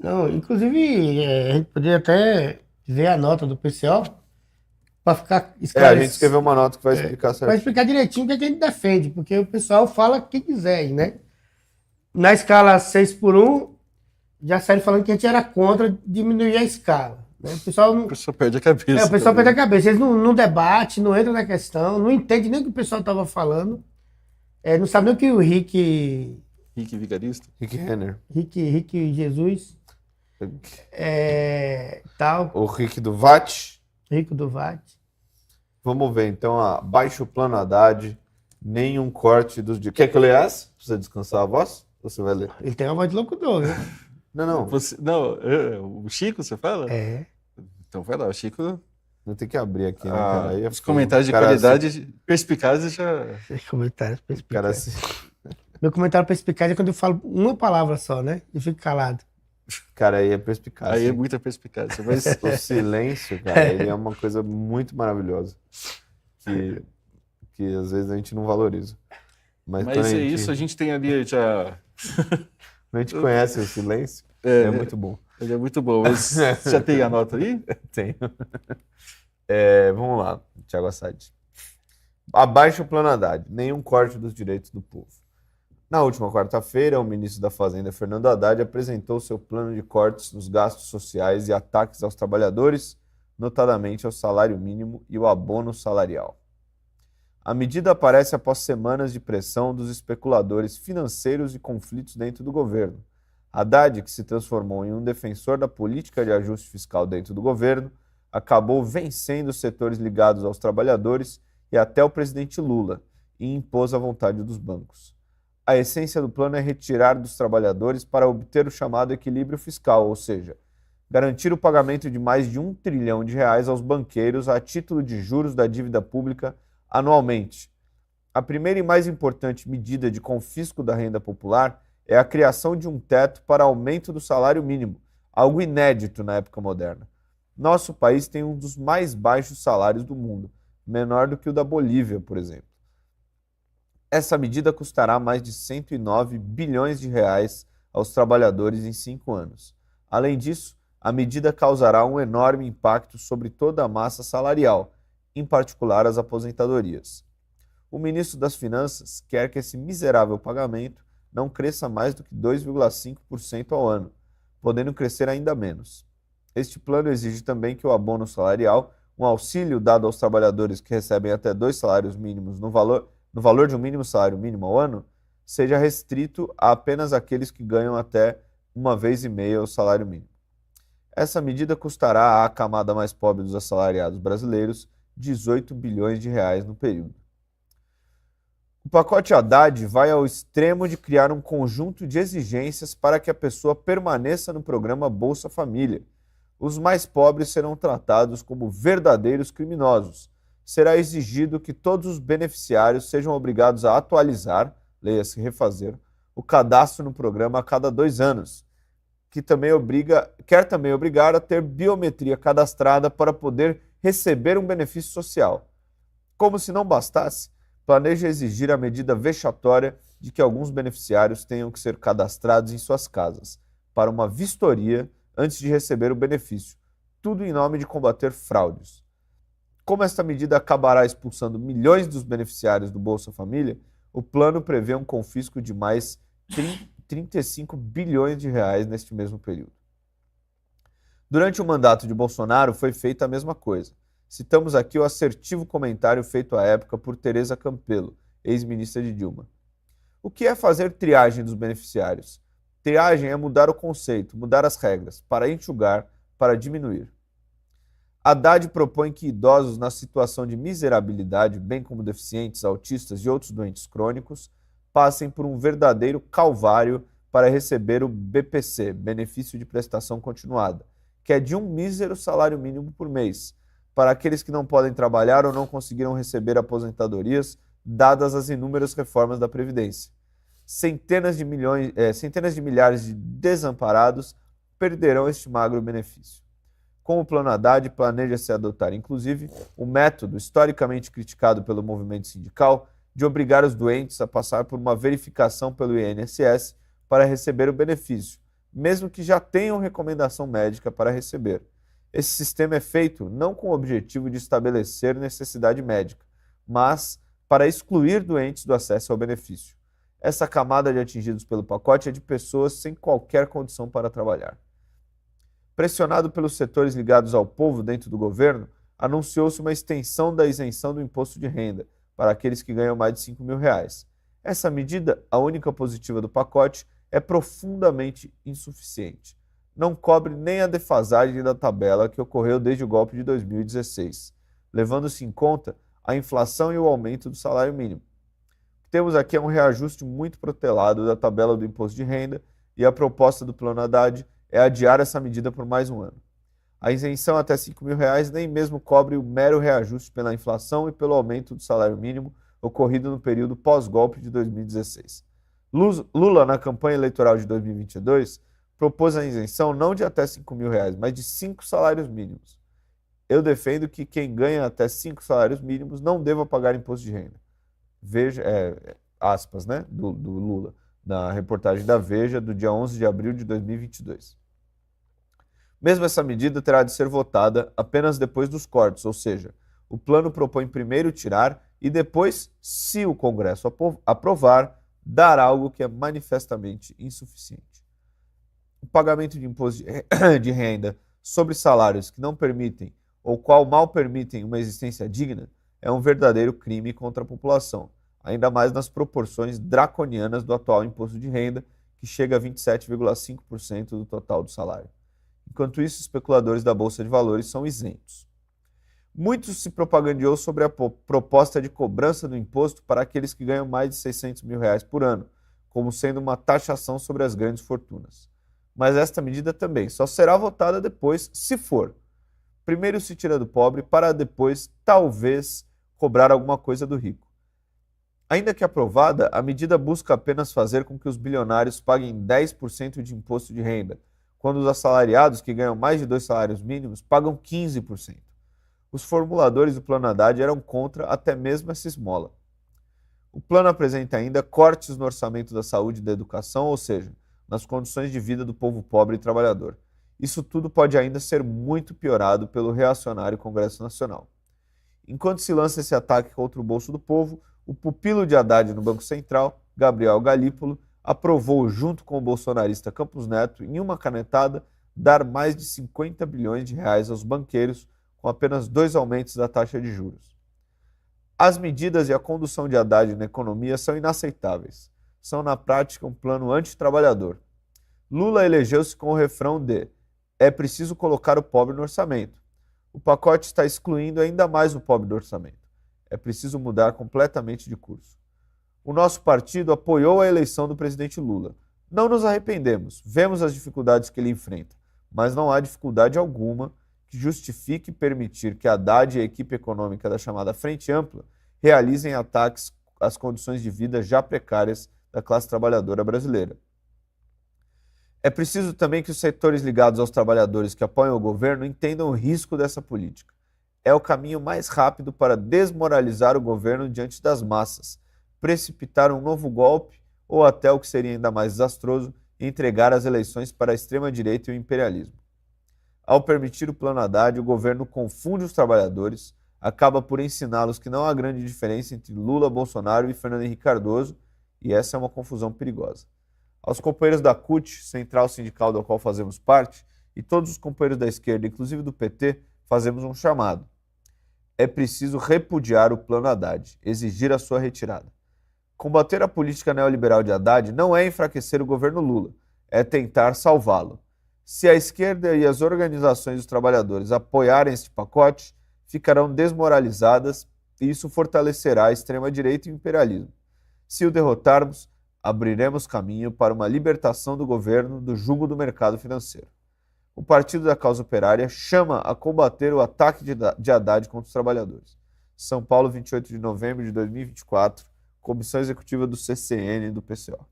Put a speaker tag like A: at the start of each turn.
A: Não, inclusive, a gente poderia até ver a nota do PCO para ficar
B: A gente escreveu uma nota que vai explicar
A: para
B: certinho.
A: explicar direitinho o que a gente defende, porque o pessoal fala o que quiser, né? Na escala 6 por 1, já saíram falando que a gente era contra diminuir a escala. Né? O pessoal
C: A pessoa perde a cabeça.
A: o pessoal
C: também.
A: perde a cabeça. Eles não debatem, não entram na questão, não entendem nem o que o pessoal estava falando. Não sabe nem o que o
C: Rick Vigarista.
B: Rick Renner.
A: Rick Jesus, tal,
B: O Rick do VAT.
A: Rico do VAT.
B: Vamos ver, então, abaixo o plano Haddad, nenhum corte dos... Quer que eu leia essa? Precisa descansar a voz? Ou você vai ler?
A: Ele tem uma voz de locutor, viu?
B: Não.
C: O Chico, você fala? Então vai lá, o Chico.
B: Eu tenho que abrir aqui, né, cara? Aí
C: os comentários de qualidade perspicazes já.
A: Comentários
B: Cara,
A: perspicazes. Meu comentário perspicaz é quando eu falo uma palavra só, né? E fico calado.
B: Cara, aí é perspicaz.
C: Aí é muita perspicácia. Mas...
B: O silêncio, cara, ele é uma coisa muito maravilhosa. Que às vezes a gente não valoriza. Mas
C: isso, a gente tem ali já.
B: A gente conhece o silêncio, é muito bom.
C: Ele é muito bom. Mas já tem a nota aí?
B: Tenho. Vamos lá, Thiago Assad. Abaixo o plano Haddad, nenhum corte dos direitos do povo. Na última quarta-feira, o ministro da Fazenda, Fernando Haddad, apresentou seu plano de cortes nos gastos sociais e ataques aos trabalhadores, notadamente ao salário mínimo e o abono salarial. A medida aparece após semanas de pressão dos especuladores financeiros e conflitos dentro do governo. Haddad, que se transformou em um defensor da política de ajuste fiscal dentro do governo, acabou vencendo os setores ligados aos trabalhadores e até o presidente Lula, e impôs a vontade dos bancos. A essência do plano é retirar dos trabalhadores para obter o chamado equilíbrio fiscal, ou seja, garantir o pagamento de mais de R$ 1 trilhão aos banqueiros a título de juros da dívida pública anualmente. A primeira e mais importante medida de confisco da renda popular é a criação de um teto para aumento do salário mínimo, algo inédito na época moderna. Nosso país tem um dos mais baixos salários do mundo, menor do que o da Bolívia, por exemplo. Essa medida custará mais de 109 bilhões de reais aos trabalhadores em 5 anos. Além disso, a medida causará um enorme impacto sobre toda a massa salarial, em particular as aposentadorias. O ministro das Finanças quer que esse miserável pagamento não cresça mais do que 2,5% ao ano, podendo crescer ainda menos. Este plano exige também que o abono salarial, um auxílio dado aos trabalhadores que recebem até 2 salários mínimos no valor de um mínimo salário mínimo ao ano, seja restrito a apenas aqueles que ganham até 1,5 vezes o salário mínimo. Essa medida custará à camada mais pobre dos assalariados brasileiros 18 bilhões de reais no período. O pacote Haddad vai ao extremo de criar um conjunto de exigências para que a pessoa permaneça no programa Bolsa Família. Os mais pobres serão tratados como verdadeiros criminosos. Será exigido que todos os beneficiários sejam obrigados a atualizar, leia-se refazer, o cadastro no programa a cada 2 anos, quer também obrigar a ter biometria cadastrada para poder receber um benefício social. Como se não bastasse, planeja exigir a medida vexatória de que alguns beneficiários tenham que ser cadastrados em suas casas para uma vistoria antes de receber o benefício, tudo em nome de combater fraudes. Como esta medida acabará expulsando milhões dos beneficiários do Bolsa Família, o plano prevê um confisco de mais 35 bilhões de reais neste mesmo período. Durante o mandato de Bolsonaro foi feita a mesma coisa. Citamos aqui o assertivo comentário feito à época por Tereza Campelo, ex-ministra de Dilma. O que é fazer triagem dos beneficiários? Triagem é mudar o conceito, mudar as regras, para enxugar, para diminuir. Haddad propõe que idosos na situação de miserabilidade, bem como deficientes, autistas e outros doentes crônicos, passem por um verdadeiro calvário para receber o BPC, Benefício de Prestação Continuada, que é de um mísero salário mínimo por mês, para aqueles que não podem trabalhar ou não conseguiram receber aposentadorias, dadas as inúmeras reformas da Previdência. Centenas de milhares de desamparados perderão este magro benefício. Com o Plano Haddad, planeja-se adotar, inclusive, o método historicamente criticado pelo movimento sindical de obrigar os doentes a passar por uma verificação pelo INSS para receber o benefício, mesmo que já tenham recomendação médica para receber. Esse sistema é feito não com o objetivo de estabelecer necessidade médica, mas para excluir doentes do acesso ao benefício. Essa camada de atingidos pelo pacote é de pessoas sem qualquer condição para trabalhar. Pressionado pelos setores ligados ao povo dentro do governo, anunciou-se uma extensão da isenção do imposto de renda para aqueles que ganham mais de R$5.000. Essa medida, a única positiva do pacote, é profundamente insuficiente. Não cobre nem a defasagem da tabela que ocorreu desde o golpe de 2016, levando-se em conta a inflação e o aumento do salário mínimo. O que temos aqui é um reajuste muito protelado da tabela do imposto de renda e a proposta do Plano Haddad é adiar essa medida por mais um ano. A isenção até R$5.000 nem mesmo cobre o mero reajuste pela inflação e pelo aumento do salário mínimo ocorrido no período pós-golpe de 2016. Lula, na campanha eleitoral de 2022, propôs a isenção não de até R$5.000, mas de 5 salários mínimos. Eu defendo que quem ganha até 5 salários mínimos não deva pagar imposto de renda. Veja, aspas, né, do Lula, na reportagem da Veja, do dia 11 de abril de 2022. Mesmo essa medida terá de ser votada apenas depois dos cortes, ou seja, o plano propõe primeiro tirar e depois, se o Congresso aprovar, dar algo que é manifestamente insuficiente. O pagamento de imposto de renda sobre salários que não permitem ou qual mal permitem uma existência digna é um verdadeiro crime contra a população, ainda mais nas proporções draconianas do atual imposto de renda, que chega a 27,5% do total do salário. Enquanto isso, especuladores da Bolsa de Valores são isentos. Muito se propagandeou sobre a proposta de cobrança do imposto para aqueles que ganham mais de R$600.000 por ano, como sendo uma taxação sobre as grandes fortunas. Mas esta medida também só será votada depois, se for. Primeiro se tira do pobre para depois, talvez, cobrar alguma coisa do rico. Ainda que aprovada, a medida busca apenas fazer com que os bilionários paguem 10% de imposto de renda, quando os assalariados que ganham mais de 2 salários mínimos pagam 15%. Os formuladores do Plano Haddad eram contra até mesmo essa esmola. O plano apresenta ainda cortes no orçamento da saúde e da educação, ou seja, nas condições de vida do povo pobre e trabalhador. Isso tudo pode ainda ser muito piorado pelo reacionário Congresso Nacional. Enquanto se lança esse ataque contra o bolso do povo, o pupilo de Haddad no Banco Central, Gabriel Galípolo, aprovou, junto com o bolsonarista Campos Neto, em uma canetada, dar mais de R$50 bilhões aos banqueiros, com apenas 2 aumentos da taxa de juros. As medidas e a condução de Haddad na economia são inaceitáveis. São, na prática, um plano antitrabalhador. Lula elegeu-se com o refrão de "é preciso colocar o pobre no orçamento". O pacote está excluindo ainda mais o pobre do orçamento. É preciso mudar completamente de curso. O nosso partido apoiou a eleição do presidente Lula. Não nos arrependemos, vemos as dificuldades que ele enfrenta, mas não há dificuldade alguma que justifique permitir que Haddad e a equipe econômica da chamada Frente Ampla realizem ataques às condições de vida já precárias da classe trabalhadora brasileira. É preciso também que os setores ligados aos trabalhadores que apoiam o governo entendam o risco dessa política. É o caminho mais rápido para desmoralizar o governo diante das massas, precipitar um novo golpe ou até o que seria ainda mais desastroso, entregar as eleições para a extrema-direita e o imperialismo. Ao permitir o Plano Haddad, o governo confunde os trabalhadores, acaba por ensiná-los que não há grande diferença entre Lula, Bolsonaro e Fernando Henrique Cardoso, e essa é uma confusão perigosa. Aos companheiros da CUT, central sindical da qual fazemos parte, e todos os companheiros da esquerda, inclusive do PT, fazemos um chamado. É preciso repudiar o Plano Haddad, exigir a sua retirada. Combater a política neoliberal de Haddad não é enfraquecer o governo Lula, é tentar salvá-lo. Se a esquerda e as organizações dos trabalhadores apoiarem este pacote, ficarão desmoralizadas e isso fortalecerá a extrema-direita e o imperialismo. Se o derrotarmos, abriremos caminho para uma libertação do governo do jugo do mercado financeiro. O Partido da Causa Operária chama a combater o ataque de Haddad contra os trabalhadores. São Paulo, 28 de novembro de 2024, Comissão Executiva do CCN e do PCO.